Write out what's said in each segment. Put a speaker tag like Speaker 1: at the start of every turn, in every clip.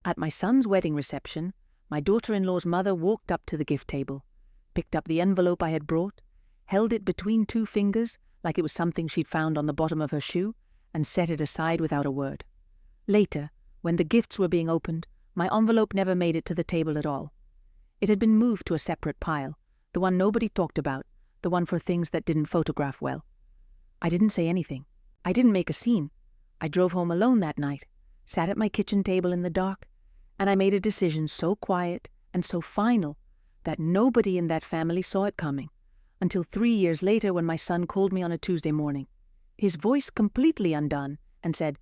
Speaker 1: At my son's wedding reception, my daughter-in-law's mother walked up to the gift table, picked up the envelope I had brought, held it between two fingers like it was something she'd found on the bottom of her shoe, and set it aside without a word. Later, when the gifts were being opened, my envelope never made it to the table at all. It had been moved to a separate pile, the one nobody talked about, the one for things that didn't photograph well. I didn't say anything. I didn't make a scene. I drove home alone that night, sat at my kitchen table in the dark, and I made a decision so quiet and so final that nobody in that family saw it coming, until 3 years later when my son called me on a Tuesday morning, his voice completely undone, and said,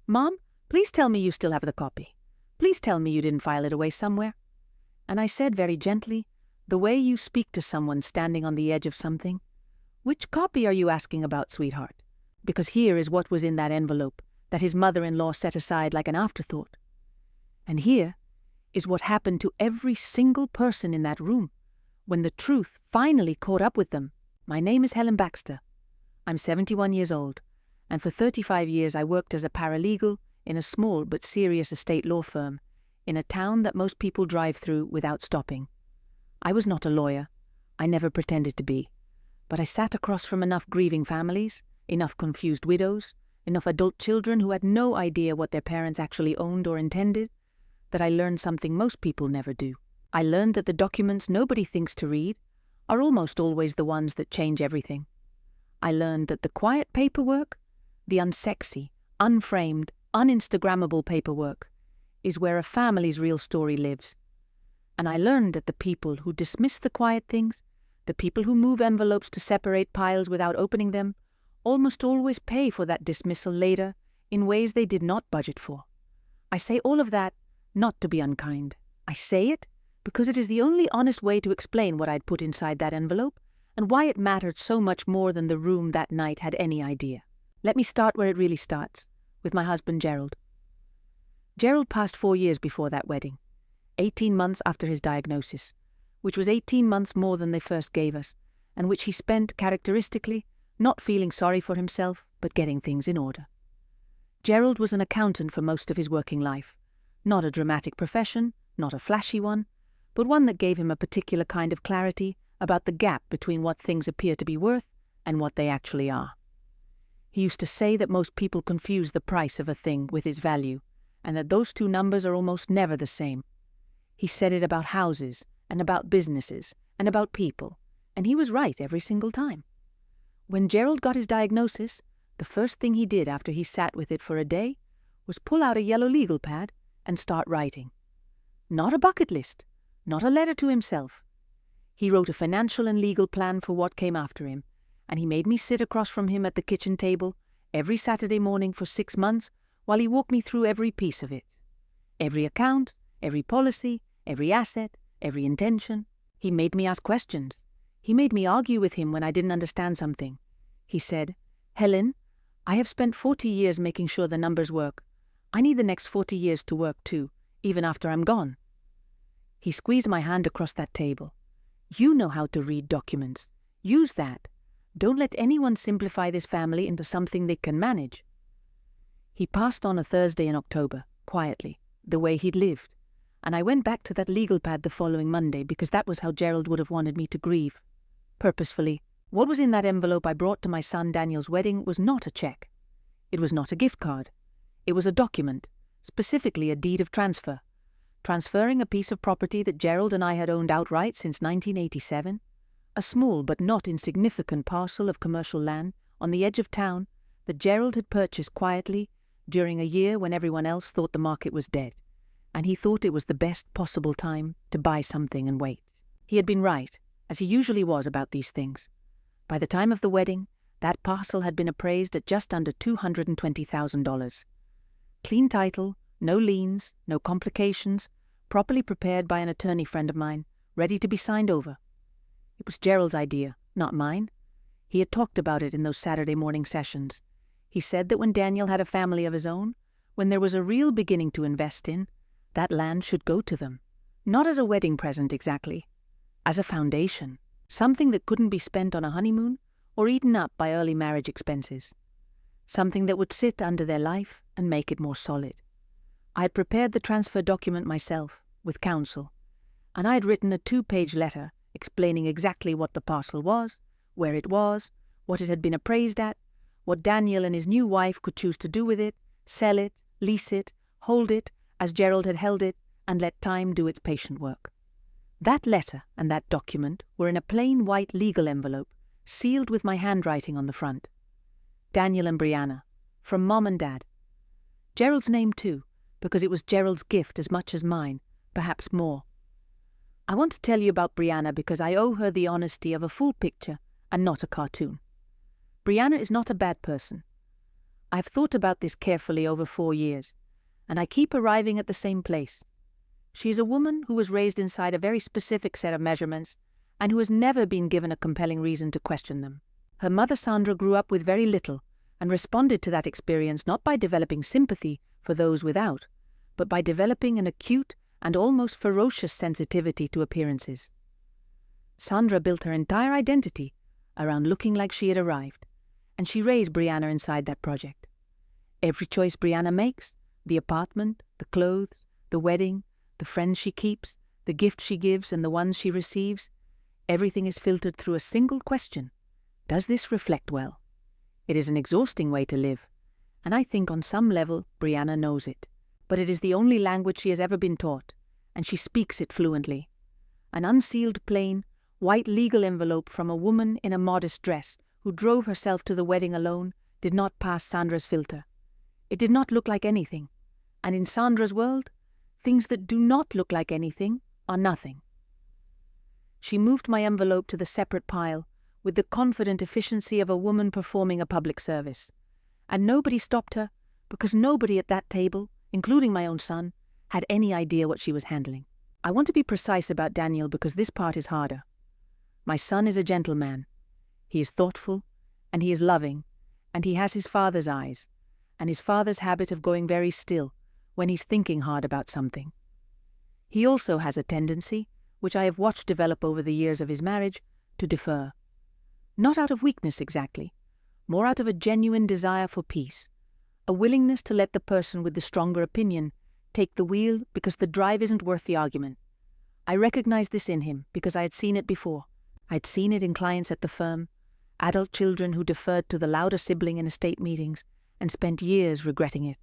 Speaker 1: "Mom, please tell me you still have the copy. Please tell me you didn't file it away somewhere." And I said very gently, the way you speak to someone standing on the edge of something, "Which copy are you asking about, sweetheart? Because here is what was in that envelope that his mother-in-law set aside like an afterthought. And here is what happened to every single person in that room when the truth finally caught up with them. My name is Helen Baxter. I'm 71 years old, and for 35 years I worked as a paralegal in a small but serious estate law firm in a town that most people drive through without stopping. I was not a lawyer. I never pretended to be. But I sat across from enough grieving families, enough confused widows, enough adult children who had no idea what their parents actually owned or intended, that I learned something most people never do. I learned that the documents nobody thinks to read are almost always the ones that change everything. I learned that the quiet paperwork, the unsexy, unframed, uninstagrammable paperwork, is where a family's real story lives. And I learned that the people who dismiss the quiet things, the people who move envelopes to separate piles without opening them, almost always pay for that dismissal later in ways they did not budget for. I say all of that not to be unkind. I say it because it is the only honest way to explain what I'd put inside that envelope and why it mattered so much more than the room that night had any idea. Let me start where it really starts, with my husband Gerald. Gerald passed 4 years before that wedding, 18 months after his diagnosis, which was 18 months more than they first gave us, and which he spent, characteristically, not feeling sorry for himself, but getting things in order. Gerald was an accountant for most of his working life, not a dramatic profession, not a flashy one, but one that gave him a particular kind of clarity about the gap between what things appear to be worth and what they actually are. He used to say that most people confuse the price of a thing with its value, and that those two numbers are almost never the same. He said it about houses, and about businesses, and about people, and he was right every single time. When Gerald got his diagnosis, the first thing he did after he sat with it for a day was pull out a yellow legal pad and start writing. Not a bucket list, not a letter to himself. He wrote a financial and legal plan for what came after him, and he made me sit across from him at the kitchen table every Saturday morning for 6 months while he walked me through every piece of it. Every account, every policy, every asset, every intention. He made me ask questions. He made me argue with him when I didn't understand something. He said, "Helen, I have spent 40 years making sure the numbers work. I need the next 40 years to work too, even after I'm gone." He squeezed my hand across that table. "You know how to read documents. Use that. Don't let anyone simplify this family into something they can manage." He passed on a Thursday in October, quietly, the way he'd lived, and I went back to that legal pad the following Monday because that was how Gerald would have wanted me to grieve. Purposefully, what was in that envelope I brought to my son Daniel's wedding was not a check. It was not a gift card. It was a document, specifically a deed of transfer, transferring a piece of property that Gerald and I had owned outright since 1987, a small but not insignificant parcel of commercial land on the edge of town that Gerald had purchased quietly during a year when everyone else thought the market was dead, and he thought it was the best possible time to buy something and wait. He had been right, as he usually was about these things. By the time of the wedding, that parcel had been appraised at just under $220,000. Clean title, no liens, no complications, properly prepared by an attorney friend of mine, ready to be signed over. It was Gerald's idea, not mine. He had talked about it in those Saturday morning sessions. He said that when Daniel had a family of his own, when there was a real beginning to invest in, that land should go to them. Not as a wedding present exactly, as a foundation, something that couldn't be spent on a honeymoon or eaten up by early marriage expenses. Something that would sit under their life and make it more solid. I had prepared the transfer document myself, with counsel, and I had written a 2-page letter explaining exactly what the parcel was, where it was, what it had been appraised at, what Daniel and his new wife could choose to do with it, sell it, lease it, hold it, as Gerald had held it, and let time do its patient work. That letter and that document were in a plain white legal envelope, sealed with my handwriting on the front. Daniel and Brianna, from Mom and Dad. Gerald's name too, because it was Gerald's gift as much as mine, perhaps more. I want to tell you about Brianna because I owe her the honesty of a full picture and not a cartoon. Brianna is not a bad person. I've thought about this carefully over 4 years, and I keep arriving at the same place. She is a woman who was raised inside a very specific set of measurements and who has never been given a compelling reason to question them. Her mother Sandra grew up with very little and responded to that experience not by developing sympathy for those without, but by developing an acute and almost ferocious sensitivity to appearances. Sandra built her entire identity around looking like she had arrived, and she raised Brianna inside that project. Every choice Brianna makes, the apartment, the clothes, the wedding, the friends she keeps, the gifts she gives and the ones she receives, everything is filtered through a single question. Does this reflect well? It is an exhausting way to live, and I think on some level Brianna knows it. But it is the only language she has ever been taught, and she speaks it fluently. An unsealed plain, white legal envelope from a woman in a modest dress who drove herself to the wedding alone did not pass Sandra's filter. It did not look like anything, and in Sandra's world, things that do not look like anything are nothing. She moved my envelope to the separate pile with the confident efficiency of a woman performing a public service, and nobody stopped her because nobody at that table, including my own son, had any idea what she was handling. I want to be precise about Daniel because this part is harder. My son is a gentleman. He is thoughtful, and he is loving, and he has his father's eyes, and his father's habit of going very still when he's thinking hard about something. He also has a tendency, which I have watched develop over the years of his marriage, to defer. Not out of weakness exactly, more out of a genuine desire for peace, a willingness to let the person with the stronger opinion take the wheel because the drive isn't worth the argument. I recognized this in him because I had seen it before. I'd seen it in clients at the firm, adult children who deferred to the louder sibling in estate meetings and spent years regretting it.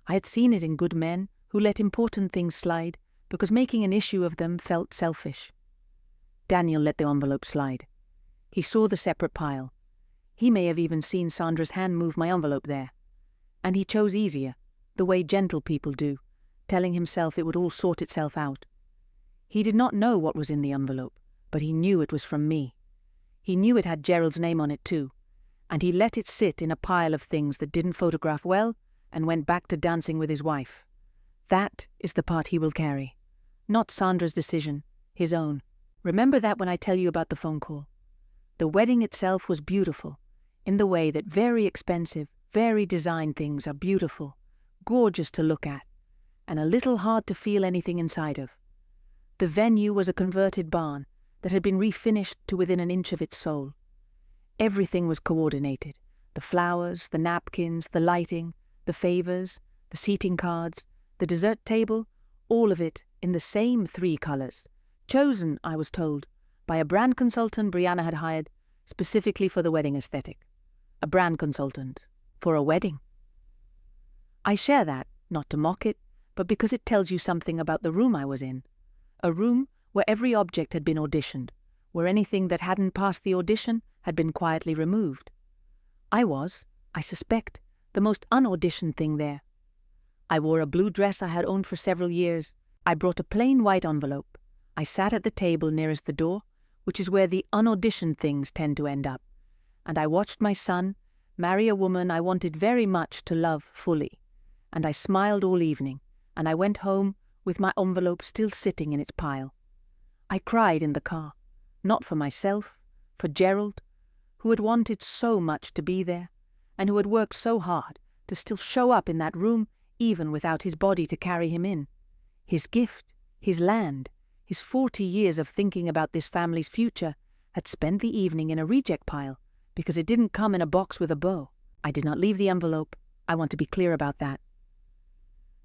Speaker 1: I had seen it in good men who let important things slide because making an issue of them felt selfish. Daniel let the envelope slide. He saw the separate pile. He may have even seen Sandra's hand move my envelope there. And he chose easier, the way gentle people do, telling himself it would all sort itself out. He did not know what was in the envelope, but he knew it was from me. He knew it had Gerald's name on it too, and he let it sit in a pile of things that didn't photograph well and went back to dancing with his wife. That is the part he will carry. Not Sandra's decision, his own. Remember that when I tell you about the phone call. The wedding itself was beautiful, in the way that very expensive, very designed things are beautiful, gorgeous to look at, and a little hard to feel anything inside of. The venue was a converted barn that had been refinished to within an inch of its soul. Everything was coordinated. The flowers, the napkins, the lighting, the favors, the seating cards, the dessert table, all of it in the same 3 colors, chosen, I was told, by a brand consultant Brianna had hired specifically for the wedding aesthetic. A brand consultant for a wedding. I share that, not to mock it, but because it tells you something about the room I was in. A room where every object had been auditioned, where anything that hadn't passed the audition had been quietly removed. I was, I suspect, the most unauditioned thing there. I wore a blue dress I had owned for several years. I brought a plain white envelope. I sat at the table nearest the door, which is where the unauditioned things tend to end up, and I watched my son marry a woman I wanted very much to love fully, and I smiled all evening, and I went home with my envelope still sitting in its pile. I cried in the car, not for myself, for Gerald, who had wanted so much to be there, and who had worked so hard to still show up in that room even without his body to carry him in. His gift, his land, his 40 years of thinking about this family's future had spent the evening in a reject pile because it didn't come in a box with a bow. I did not leave the envelope. I want to be clear about that.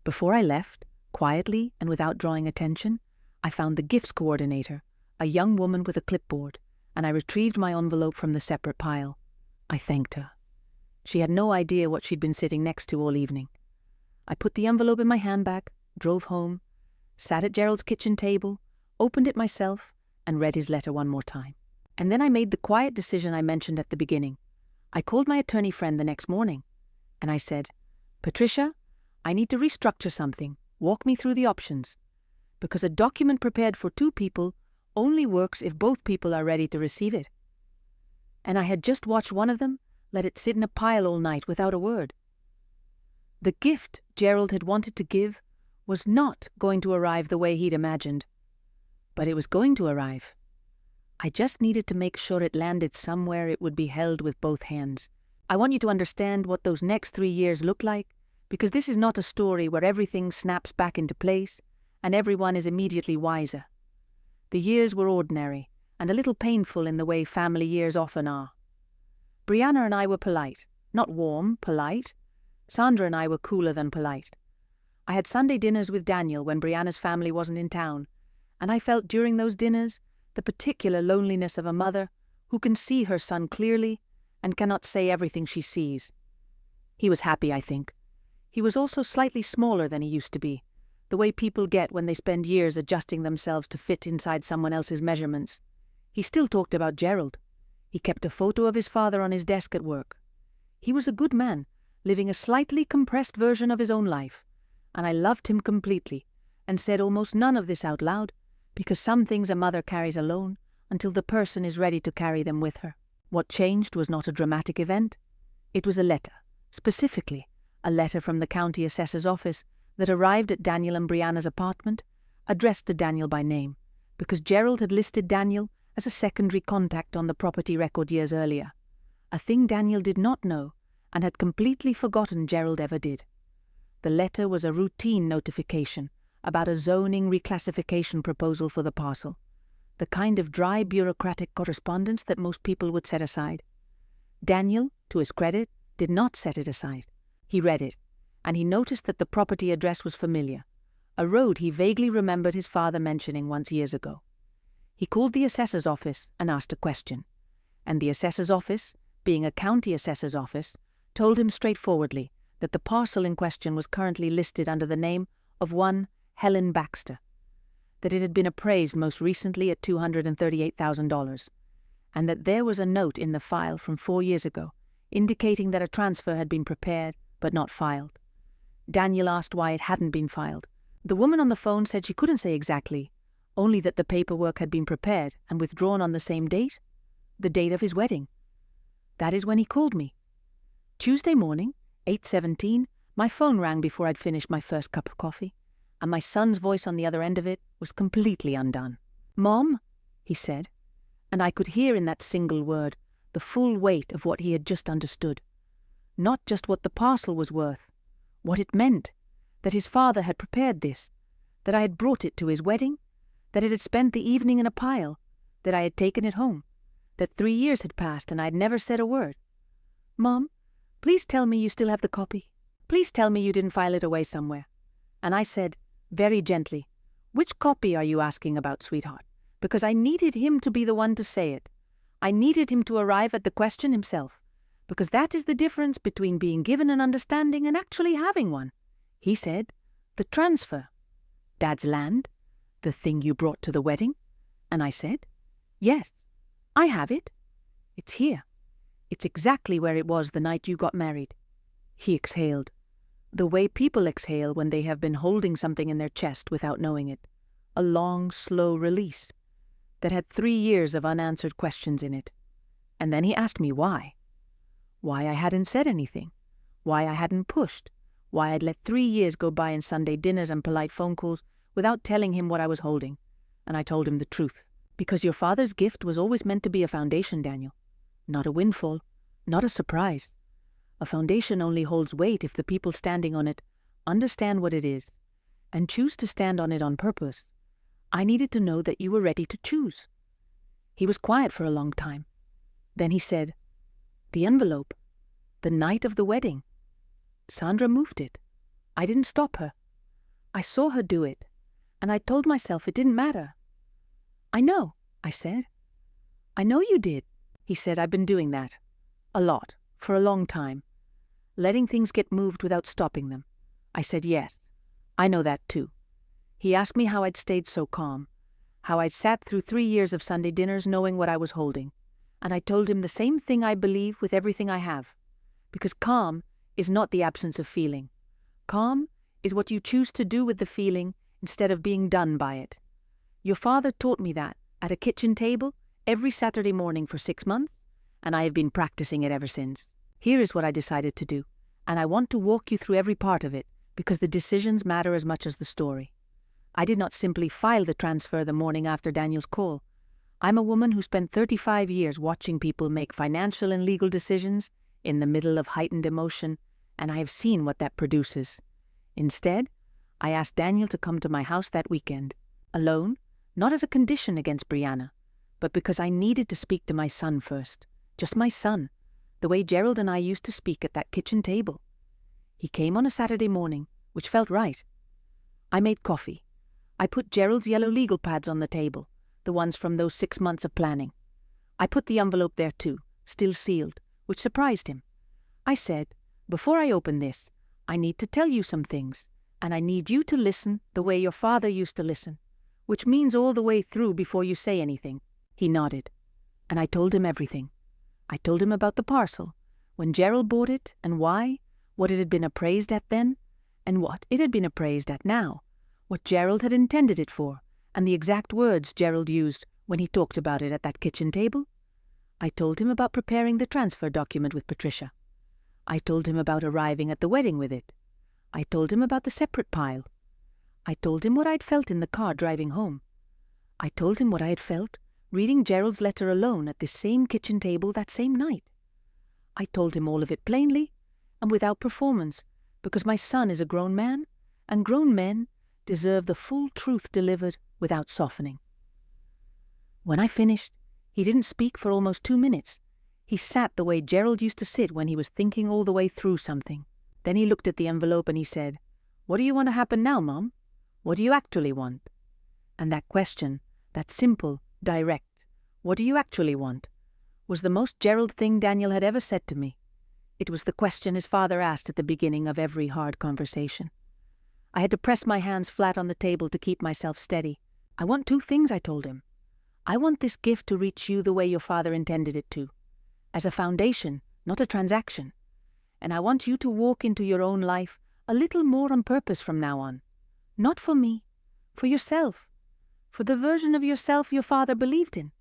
Speaker 1: Before I left, quietly and without drawing attention, I found the gifts coordinator, a young woman with a clipboard, and I retrieved my envelope from the separate pile. I thanked her. She had no idea what she'd been sitting next to all evening. I put the envelope in my handbag, drove home, sat at Gerald's kitchen table, opened it myself, and read his letter one more time. And then I made the quiet decision I mentioned at the beginning. I called my attorney friend the next morning, and I said, "Patricia, I need to restructure something. Walk me through the options. Because a document prepared for two people only works if both people are ready to receive it." And I had just watched one of them let it sit in a pile all night without a word. The gift Gerald had wanted to give was not going to arrive the way he'd imagined. But it was going to arrive. I just needed to make sure it landed somewhere it would be held with both hands. I want you to understand what those next 3 years look like, because this is not a story where everything snaps back into place and everyone is immediately wiser. The years were ordinary and a little painful in the way family years often are. Brianna and I were polite. Not warm, polite. Sandra and I were cooler than polite. I had Sunday dinners with Daniel when Brianna's family wasn't in town, and I felt during those dinners the particular loneliness of a mother who can see her son clearly and cannot say everything she sees. He was happy, I think. He was also slightly smaller than he used to be, the way people get when they spend years adjusting themselves to fit inside someone else's measurements. He still talked about Gerald. He kept a photo of his father on his desk at work. He was a good man, living a slightly compressed version of his own life, and I loved him completely, and said almost none of this out loud, because some things a mother carries alone until the person is ready to carry them with her. What changed was not a dramatic event. It was a letter, specifically a letter from the county assessor's office that arrived at Daniel and Brianna's apartment, addressed to Daniel by name, because Gerald had listed Daniel as a secondary contact on the property record years earlier, a thing Daniel did not know and had completely forgotten Gerald ever did. The letter was a routine notification about a zoning reclassification proposal for the parcel, the kind of dry bureaucratic correspondence that most people would set aside. Daniel, to his credit, did not set it aside. He read it, and he noticed that the property address was familiar, a road he vaguely remembered his father mentioning once years ago. He called the assessor's office and asked a question, and the assessor's office, being a county assessor's office, told him straightforwardly that the parcel in question was currently listed under the name of one Helen Baxter, that it had been appraised most recently at $238,000, and that there was a note in the file from 4 years ago indicating that a transfer had been prepared but not filed. Daniel asked why it hadn't been filed. The woman on the phone said she couldn't say exactly, only that the paperwork had been prepared and withdrawn on the same date, the date of his wedding. That is when he called me. Tuesday morning, 8:17, my phone rang before I'd finished my first cup of coffee, and my son's voice on the other end of it was completely undone. "Mom," he said, and I could hear in that single word the full weight of what he had just understood. Not just what the parcel was worth, what it meant, that his father had prepared this, that I had brought it to his wedding, that it had spent the evening in a pile, that I had taken it home, that 3 years had passed and I had never said a word. "Mom, please tell me you still have the copy. Please tell me you didn't file it away somewhere." And I said, very gently, "Which copy are you asking about, sweetheart?" Because I needed him to be the one to say it. I needed him to arrive at the question himself, because that is the difference between being given an understanding and actually having one. He said, "The transfer." "Dad's land? The thing you brought to the wedding?" And I said, "Yes, I have it. It's here. It's exactly where it was the night you got married." He exhaled, the way people exhale when they have been holding something in their chest without knowing it, a long, slow release that had 3 years of unanswered questions in it. And then he asked me why. Why I hadn't said anything. Why I hadn't pushed. Why I'd let 3 years go by in Sunday dinners and polite phone calls without telling him what I was holding. And I told him the truth. Because your father's gift was always meant to be a foundation, Daniel. Not a windfall. Not a surprise. A foundation only holds weight if the people standing on it understand what it is and choose to stand on it on purpose. I needed to know that you were ready to choose. He was quiet for a long time. Then he said, "The envelope. The night of the wedding. Sandra moved it. I didn't stop her. I saw her do it, and I told myself it didn't matter. I know, I said. I know you did. He said, I've been doing that. A lot, for a long time. Letting things get moved without stopping them. I said, yes, I know that too. He asked me how I'd stayed so calm, how I'd sat through 3 years of Sunday dinners knowing what I was holding. And I told him the same thing I believe with everything I have. Because calm is not the absence of feeling. Calm is what you choose to do with the feeling instead of being done by it. Your father taught me that at a kitchen table every Saturday morning for 6 months, and I have been practicing it ever since. Here is what I decided to do, and I want to walk you through every part of it because the decisions matter as much as the story. I did not simply file the transfer the morning after Daniel's call. I'm a woman who spent 35 years watching people make financial and legal decisions in the middle of heightened emotion, and I have seen what that produces. Instead, I asked Daniel to come to my house that weekend, alone, not as a condition against Brianna, but because I needed to speak to my son first. Just my son, the way Gerald and I used to speak at that kitchen table. He came on a Saturday morning, which felt right. I made coffee. I put Gerald's yellow legal pads on the table, the ones from those 6 months of planning. I put the envelope there too, still sealed, which surprised him. I said, before I open this, I need to tell you some things, and I need you to listen the way your father used to listen, which means all the way through before you say anything. He nodded, and I told him everything. I told him about the parcel, when Gerald bought it and why, what it had been appraised at then, and what it had been appraised at now, what Gerald had intended it for, and the exact words Gerald used when he talked about it at that kitchen table. I told him about preparing the transfer document with Patricia. I told him about arriving at the wedding with it. I told him about the separate pile. I told him what I'd felt in the car driving home. I told him what I had felt reading Gerald's letter alone at this same kitchen table that same night. I told him all of it plainly and without performance, because my son is a grown man, and grown men deserve the full truth delivered without softening. When I finished, he didn't speak for almost 2 minutes. He sat the way Gerald used to sit when he was thinking all the way through something. Then he looked at the envelope and he said, "What do you want to happen now, Mom? What do you actually want?" And that question, that simple, direct, "What do you actually want?" was the most Gerald thing Daniel had ever said to me. It was the question his father asked at the beginning of every hard conversation. I had to press my hands flat on the table to keep myself steady. "I want 2 things," I told him. "I want this gift to reach you the way your father intended it to, as a foundation, not a transaction. And I want you to walk into your own life a little more on purpose from now on. Not for me, for yourself, for the version of yourself your father believed in."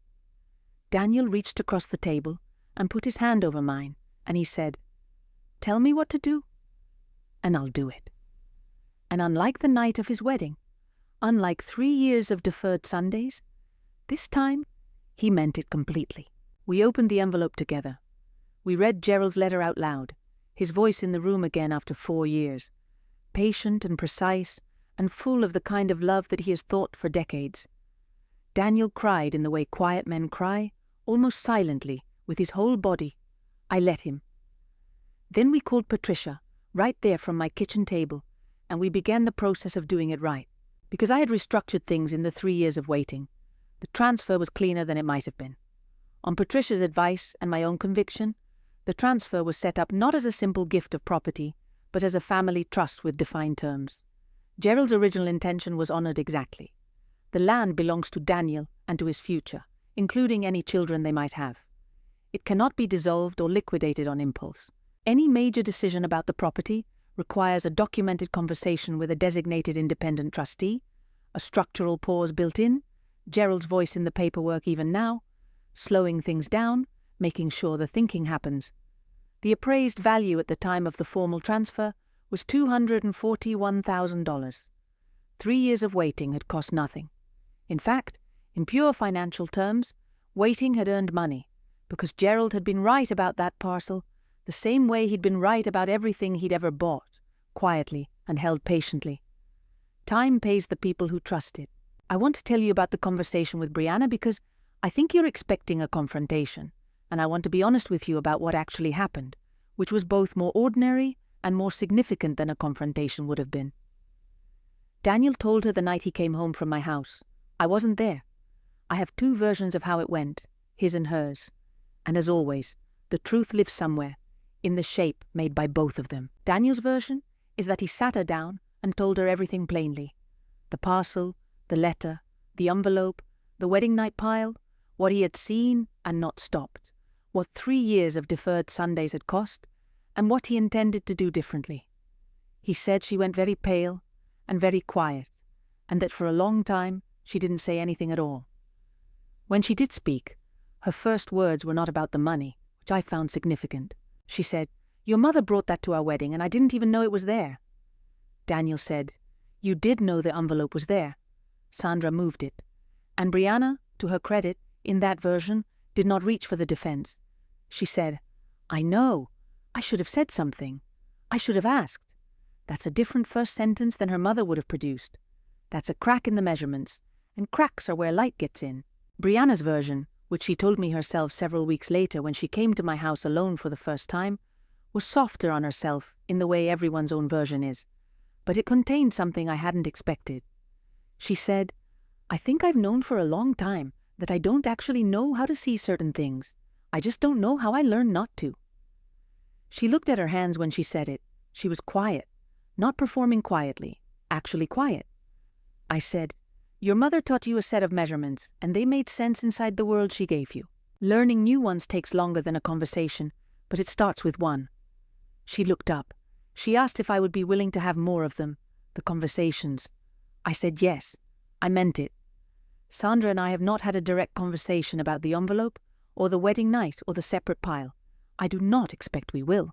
Speaker 1: Daniel reached across the table and put his hand over mine, and he said, "Tell me what to do, and I'll do it." And unlike the night of his wedding, unlike 3 years of deferred Sundays, this time he meant it completely. We opened the envelope together. We read Gerald's letter out loud, his voice in the room again after 4 years, patient and precise and full of the kind of love that he has thought for decades. Daniel cried in the way quiet men cry, almost silently, with his whole body. I let him. Then we called Patricia, right there from my kitchen table, and we began the process of doing it right. Because I had restructured things in the 3 years of waiting, the transfer was cleaner than it might have been. On Patricia's advice and my own conviction, the transfer was set up not as a simple gift of property, but as a family trust with defined terms. Gerald's original intention was honored exactly. The land belongs to Daniel and to his future, including any children they might have. It cannot be dissolved or liquidated on impulse. Any major decision about the property requires a documented conversation with a designated independent trustee, a structural pause built in, Gerald's voice in the paperwork even now, slowing things down, making sure the thinking happens. The appraised value at the time of the formal transfer was $241,000. 3 years of waiting had cost nothing. In fact, in pure financial terms, waiting had earned money, because Gerald had been right about that parcel, the same way he'd been right about everything he'd ever bought, quietly and held patiently. Time pays the people who trust it. I want to tell you about the conversation with Brianna because I think you're expecting a confrontation, and I want to be honest with you about what actually happened, which was both more ordinary and more significant than a confrontation would have been. Daniel told her the night he came home from my house. I wasn't there. I have two versions of how it went, his and hers. And as always, the truth lives somewhere, in the shape made by both of them. Daniel's version is that he sat her down and told her everything plainly. The parcel, the letter, the envelope, the wedding night pile, what he had seen and not stopped, what 3 years of deferred Sundays had cost, and what he intended to do differently. He said she went very pale and very quiet, and that for a long time she didn't say anything at all. When she did speak, her first words were not about the money, which I found significant. She said, "Your mother brought that to our wedding, and I didn't even know it was there." Daniel said, "You did know the envelope was there." Sandra moved it. And Brianna, to her credit, in that version, did not reach for the defense. She said, "I know. I should have said something. I should have asked." That's a different first sentence than her mother would have produced. That's a crack in the measurements, and cracks are where light gets in. Brianna's version, which she told me herself several weeks later when she came to my house alone for the first time, was softer on herself in the way everyone's own version is, but it contained something I hadn't expected. She said, "I think I've known for a long time that I don't actually know how to see certain things. I just don't know how I learned not to." She looked at her hands when she said it. She was quiet, not performing quietly, actually quiet. I said, "Your mother taught you a set of measurements, and they made sense inside the world she gave you. Learning new ones takes longer than a conversation, but it starts with one." She looked up. She asked if I would be willing to have more of them, the conversations. I said yes. I meant it. Sandra and I have not had a direct conversation about the envelope, or the wedding night, or the separate pile. I do not expect we will.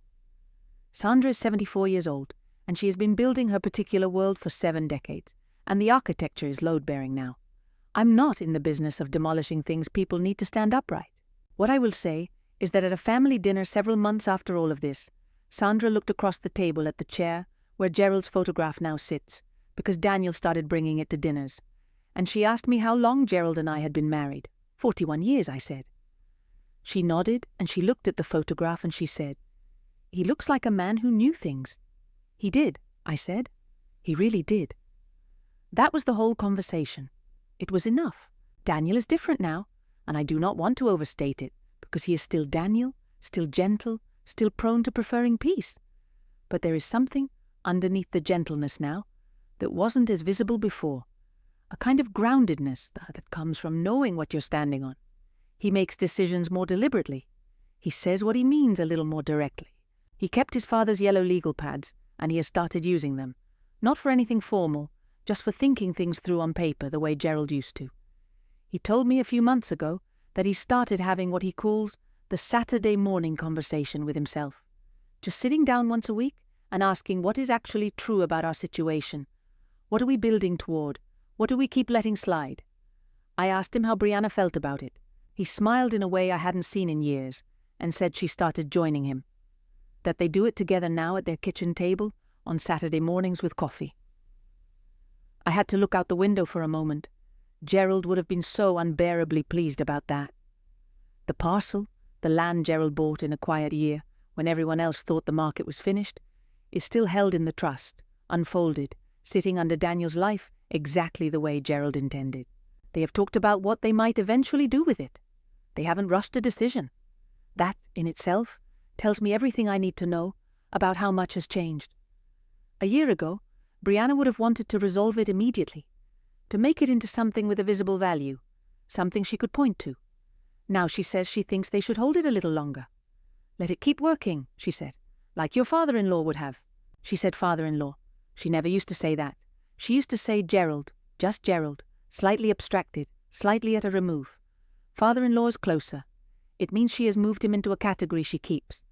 Speaker 1: Sandra is 74 years old, and she has been building her particular world for 7 decades, and the architecture is load-bearing now. I'm not in the business of demolishing things people need to stand upright. What I will say is that at a family dinner several months after all of this, Sandra looked across the table at the chair where Gerald's photograph now sits, because Daniel started bringing it to dinners, and she asked me how long Gerald and I had been married. 41 years, I said. She nodded, and she looked at the photograph, and she said, "He looks like a man who knew things." "He did," I said. "He really did." That was the whole conversation. It was enough. Daniel is different now, and I do not want to overstate it, because he is still Daniel, still gentle, still prone to preferring peace. But there is something underneath the gentleness now that wasn't as visible before, a kind of groundedness that comes from knowing what you're standing on. He makes decisions more deliberately. He says what he means a little more directly. He kept his father's yellow legal pads, and he has started using them, not for anything formal, just for thinking things through on paper the way Gerald used to. He told me a few months ago that he started having what he calls the Saturday morning conversation with himself, just sitting down once a week and asking what is actually true about our situation. What are we building toward? What do we keep letting slide? I asked him how Brianna felt about it. He smiled in a way I hadn't seen in years and said she started joining him, that they do it together now at their kitchen table on Saturday mornings with coffee. I had to look out the window for a moment. Gerald would have been so unbearably pleased about that. The parcel, the land Gerald bought in a quiet year, when everyone else thought the market was finished, is still held in the trust, unfolded, sitting under Daniel's life exactly the way Gerald intended. They have talked about what they might eventually do with it. They haven't rushed a decision. That, in itself, tells me everything I need to know about how much has changed. A year ago, Brianna would have wanted to resolve it immediately, to make it into something with a visible value, something she could point to. Now she says she thinks they should hold it a little longer. "Let it keep working," she said, "like your father-in-law would have." She said father-in-law. She never used to say that. She used to say Gerald, just Gerald, slightly abstracted, slightly at a remove. Father-in-law is closer. It means she has moved him into a category she keeps.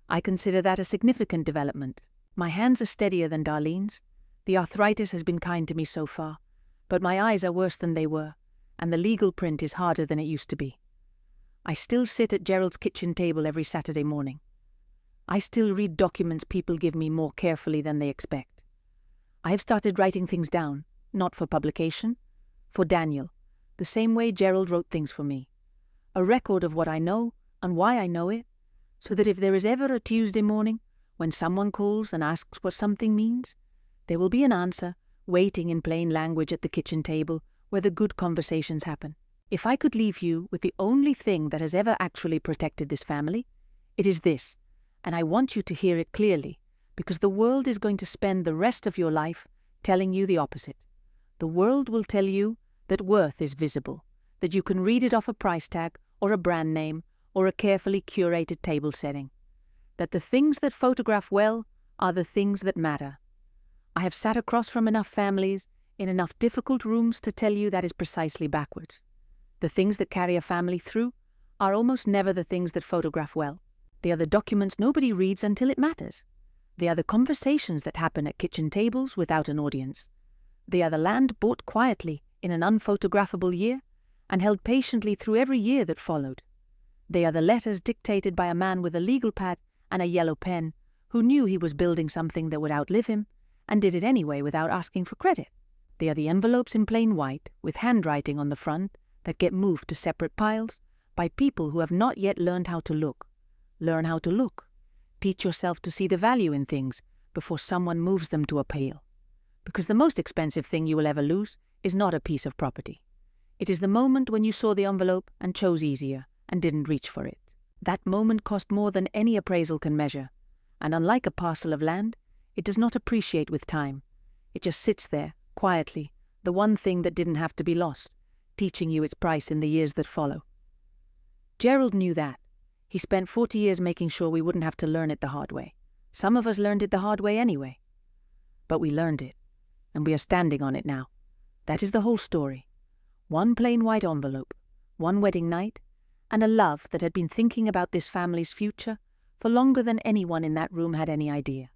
Speaker 1: I consider that a significant development. My hands are steadier than Darlene's. The arthritis has been kind to me so far, but my eyes are worse than they were, and the legal print is harder than it used to be. I still sit at Gerald's kitchen table every Saturday morning. I still read documents people give me more carefully than they expect. I have started writing things down, not for publication, for Daniel, the same way Gerald wrote things for me. A record of what I know and why I know it, so that if there is ever a Tuesday morning when someone calls and asks what something means, there will be an answer waiting in plain language at the kitchen table where the good conversations happen. If I could leave you with the only thing that has ever actually protected this family, it is this, and I want you to hear it clearly, because the world is going to spend the rest of your life telling you the opposite. The world will tell you that worth is visible, that you can read it off a price tag or a brand name or a carefully curated table setting, that the things that photograph well are the things that matter. I have sat across from enough families in enough difficult rooms to tell you that is precisely backwards. The things that carry a family through are almost never the things that photograph well. They are the documents nobody reads until it matters. They are the conversations that happen at kitchen tables without an audience. They are the land bought quietly in an unphotographable year and held patiently through every year that followed. They are the letters dictated by a man with a legal pad and a yellow pen who knew he was building something that would outlive him and did it anyway without asking for credit. They are the envelopes in plain white with handwriting on the front that get moved to separate piles by people who have not yet learned how to look. Learn how to look. Teach yourself to see the value in things before someone moves them to a pile. Because the most expensive thing you will ever lose is not a piece of property. It is the moment when you saw the envelope and chose easier and didn't reach for it. That moment cost more than any appraisal can measure, and unlike a parcel of land, it does not appreciate with time. It just sits there, quietly, the one thing that didn't have to be lost, teaching you its price in the years that follow. Gerald knew that. He spent 40 years making sure we wouldn't have to learn it the hard way. Some of us learned it the hard way anyway. But we learned it, and we are standing on it now. That is the whole story. One plain white envelope, one wedding night, and a love that had been thinking about this family's future for longer than anyone in that room had any idea.